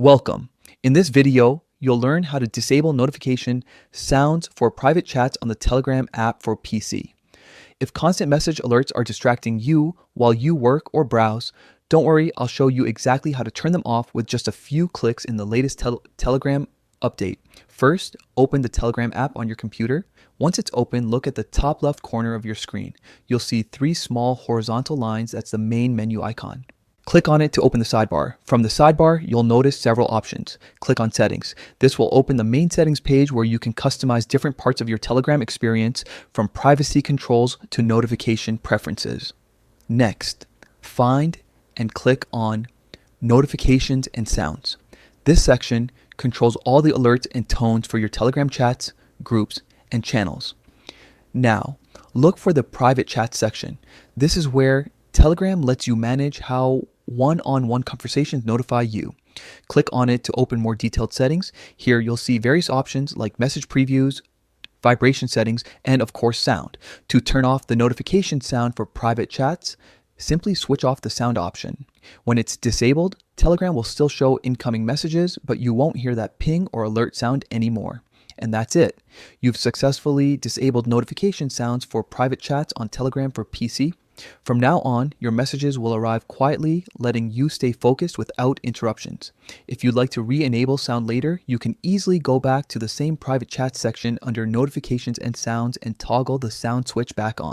Welcome. In this video, you'll learn how to disable notification sounds for private chats on the Telegram app for PC. If constant message alerts are distracting you while you work or browse, don't worry, I'll show you exactly how to turn them off with just a few clicks in the latest Telegram update. First, open the Telegram app on your computer. Once it's open, look at the top left corner of your screen. You'll see three small horizontal lines. That's the main menu icon. Click on it to open the sidebar. From the sidebar, you'll notice several options. Click on Settings. This will open the main settings page where you can customize different parts of your Telegram experience, from privacy controls to notification preferences. Next, find and click on Notifications and Sounds. This section controls all the alerts and tones for your Telegram chats, groups, and channels. Now, look for the private chat section. This is where Telegram lets you manage how one-on-one conversations notify you. Click on it to open more detailed settings. Here you'll see various options like message previews, vibration settings, and of course sound. To turn off the notification sound for private chats, simply switch off the sound option. When it's disabled, Telegram will still show incoming messages, but you won't hear that ping or alert sound anymore. And that's it. You've successfully disabled notification sounds for private chats on Telegram for PC. From now on, your messages will arrive quietly, letting you stay focused without interruptions. If you'd like to re-enable sound later, you can easily go back to the same private chat section under Notifications and Sounds and toggle the sound switch back on.